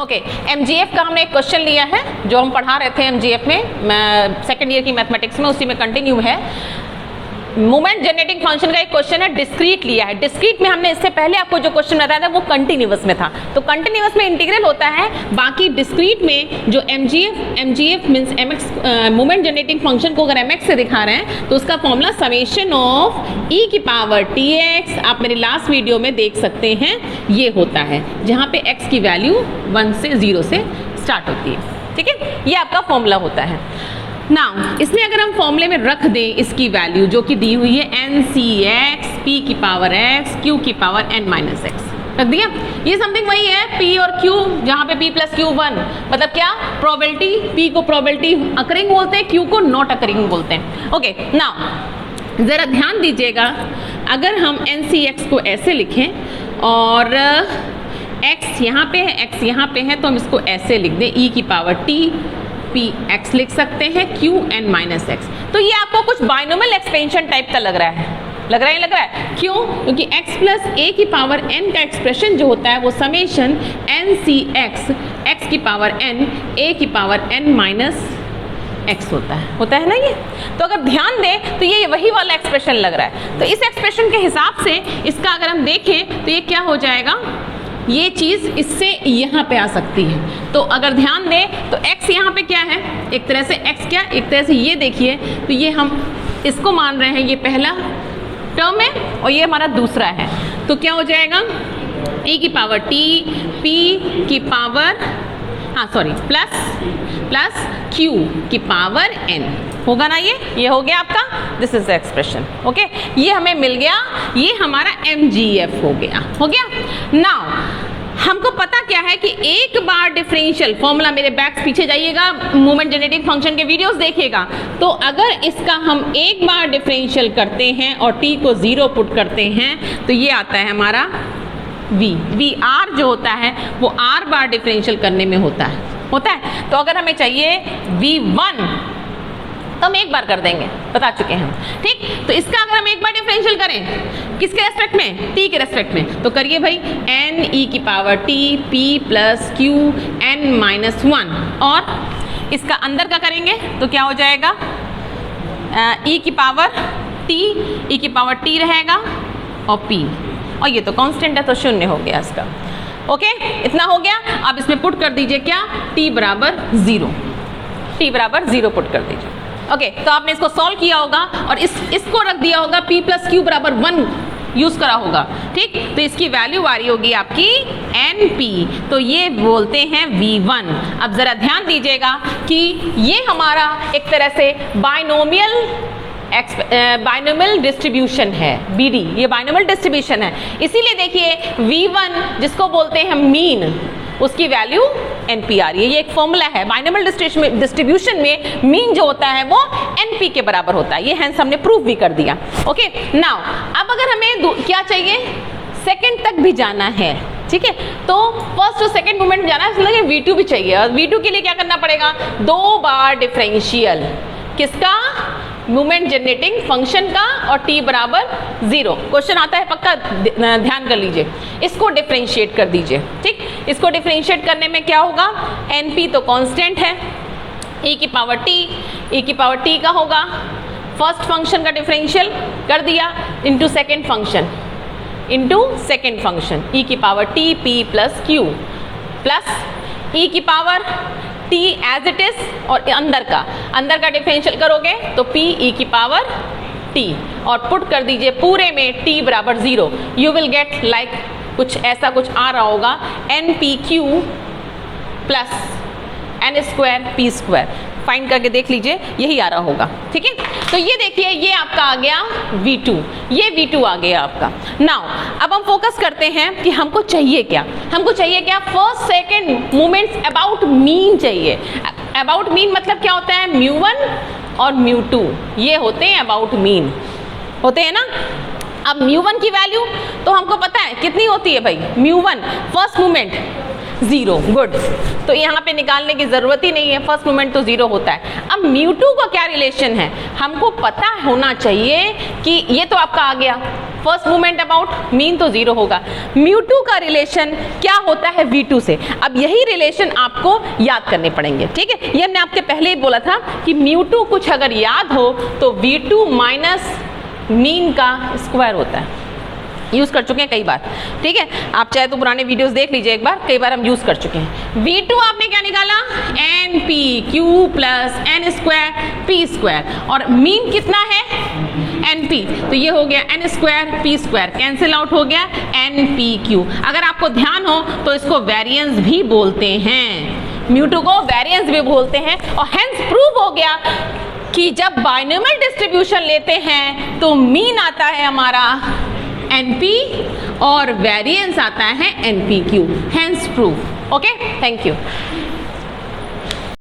Okay, MGF का हमने एक क्वेश्चन लिया है जो हम पढ़ा रहे थे एमजीएफ में, सेकेंड ईयर की मैथमेटिक्स में, उसी में कंटिन्यू है। मोमेंट जनरेटिंग फंक्शन का एक क्वेश्चन है, डिस्क्रीट लिया है। डिस्क्रीट में हमने इससे पहले आपको जो क्वेश्चन बताया था वो कंटिन्यूअस में था, तो कंटिन्यूअस में इंटीग्रल होता है। बाकी डिस्क्रीट में जो MGF means MX, moment generating function को अगर एमएक्स से दिखा रहे हैं तो उसका फॉर्मूला समेशन ऑफ ई की पावर टीएक्स, आप मेरे लास्ट वीडियो में देख सकते हैं, ये होता है जहाँ पे एक्स की वैल्यू 1 से 0 से स्टार्ट होती है। ठीक है, ये आपका फॉर्मूला होता है। नाउ इसमें अगर हम फॉर्मूले में रख दें इसकी वैल्यू जो कि दी हुई है एन सी एक्स पी की पावर एक्स क्यू की पावर एन माइनस एक्स, रख दिया। ये समथिंग वही है पी और क्यू, जहाँ पे पी प्लस क्यू 1, मतलब क्या, प्रोबेबिलिटी। पी को प्रोबेबिलिटी अकरिंग बोलते हैं, क्यू को नॉट अकरिंग बोलते हैं। ओके, नाउ ज़रा ध्यान दीजिएगा, अगर हम एन सी एक्स को ऐसे लिखें और एक्स यहाँ पे है, एक्स यहाँ पे है, तो हम इसको ऐसे लिख दें, ई की पावर टी पी एक्स लिख सकते हैं, क्यू एन माइनस एक्स। तो ये आपको कुछ बाइनोमियल एक्सपेंशन टाइप का लग रहा है, लग रहा है। क्यों? क्योंकि x प्लस ए की पावर n का एक्सप्रेशन जो होता है वो summation N C X, X की पावर n, ए की पावर n माइनस एक्स होता है ना ये। तो अगर ध्यान दें तो ये वही वाला एक्सप्रेशन लग रहा है। तो इस एक्सप्रेशन के हिसाब से इसका अगर हम देखें तो ये क्या हो जाएगा, ये चीज़ इससे यहाँ पे आ सकती है। तो अगर ध्यान दें तो x यहाँ पे क्या है, एक तरह से x क्या, एक तरह से ये देखिए, तो ये हम इसको मान रहे हैं, ये पहला टर्म है और ये हमारा दूसरा है। तो क्या हो जाएगा, e की पावर t p की पावर प्लस q की पावर n होगा ना, ये हो गया आपका, this is the expression. Okay, ये हमें मिल गया, ये हमारा mgf हो गया। नाउ हमको पता क्या है कि एक बार डिफरेंशियल फॉर्मूला, मेरे बैक पीछे जाइएगा, मोमेंट जनरेटिंग फंक्शन के वीडियोस देखिएगा, तो अगर इसका हम एक बार डिफरेंशियल करते हैं और t को 0 पुट करते हैं तो ये आता है हमारा वी आर जो होता है वो r बार डिफरेंशियल करने में होता है। तो अगर हमें चाहिए v1 तो हम एक बार कर देंगे, बता चुके हैं हम। ठीक, तो इसका अगर हम एक बार डिफरेंशियल करें किसके रेस्पेक्ट में, t के रेस्पेक्ट में, तो करिए भाई n e की power t p plus q n minus 1, और इसका अंदर का करेंगे तो क्या हो जाएगा, e की पावर t रहेगा और p, और ये तो कांस्टेंट है तो 0 हो गया इसका। ओके, इतना हो गया। अब इसमें पुट कर दीजिए क्या, t बराबर 0 पुट कर दीजिए। ओके, तो आपने इसको सॉल्व किया होगा और इसको रख दिया होगा, p प्लस क्यू बराबर 1 यूज करा होगा। ठीक, तो इसकी वैल्यू आ रही होगी आपकी np, तो ये बोलते हैं v1। अब जरा ध्यान दीजिएगा कि ये हमारा एक तरह से बाइनोमियल डिस्ट्रीब्यूशन है, BD, ये बाइनोमियल डिस्ट्रीब्यूशन है। इसीलिए देखिए v1 जिसको बोलते हैं मीन, उसकी वैल्यू NP आ रही है। ये एक फॉर्मूला है, बाइनोमियल डिस्ट्रीब्यूशन में मीन जो होता है वो NP के बराबर होता है। ये हैंस हमने प्रूफ भी कर दिया। ओके, नाउ अब अगर हमें क्या चाहिए, सेकंड तक भी जाना है, ठीक है, तो फर्स्ट और सेकंड मोमेंट जाना है, इसलिए V2 भी चाहिए। और V2 के लिए क्या करना पड़ेगा, 2 बार डिफरेंशियल, किसका, मोमेंट जनरेटिंग फंक्शन का, और t बराबर 0। क्वेश्चन आता है पक्का, ध्यान कर लीजिए, इसको डिफरेंशिएट कर दीजिए। ठीक, इसको डिफरेंशिएट करने में क्या होगा, np तो कांस्टेंट है, e की पावर t का होगा, फर्स्ट फंक्शन का डिफरेंशियल कर दिया इनटू सेकंड फंक्शन, e की power t p plus q plus e की power t as it is, और अंदर का डिफरेंशियल करोगे तो p e की पावर t, और पुट कर दीजिए पूरे में t बराबर 0। यू विल गेट लाइक कुछ ऐसा कुछ आ रहा होगा, npq plus n square p square, find करके देख लीजिए, यही आ रहा होगा। ठीक है, तो ये देखिए, ये आपका आ गया v2, ये v2 आ गया आपका। नाउ अब हम फोकस करते हैं कि हमको चाहिए क्या, first second moments about mean चाहिए। अबाउट मीन मतलब क्या होता है, μ1 और μ2, ये होते हैं अबाउट मीन, होते हैं ना। अब μ1 की वैल्यू तो हमको पता है कितनी होती है भाई, μ1 फर्स्ट मोमेंट 0, गुड, तो यहाँ पे निकालने की ज़रूरत ही नहीं है, फर्स्ट मोमेंट तो 0 होता है। अब μ2 का क्या रिलेशन है, हमको पता होना चाहिए कि ये तो आपका आ गया फर्स्ट मूवमेंट अबाउट मीन तो 0 होगा। μ2 का रिलेशन क्या होता है v2 से, अब यही रिलेशन आपको याद करने पड़ेंगे, ठीक है। ये हमने आपके पहले ही बोला था कि μ2 कुछ अगर याद हो तो v2 माइनस मीन का स्क्वायर होता है, यूज कर चुके हैं कई बार, ठीक है। आप चाहे तो पुराने वीडियोस देख लीजिए एक बार, कई बार हम यूज कर चुके हैं। v2 आपने क्या निकाला, npq plus n square p square, और मीन कितना है np, तो ये हो गया n square p square, cancel out हो गया npq। अगर आपको ध्यान हो तो इसको वेरिएंस भी बोलते हैं, μ2 को वेरिएंस भी बोलते हैं, और हेंस प्रूव हो गया कि जब बाइनोमियल डिस्ट्रीब्यूशन लेते हैं तो मीन आता है हमारा NP और वेरिएंस आता है NPQ, hence proof. Okay, thank you.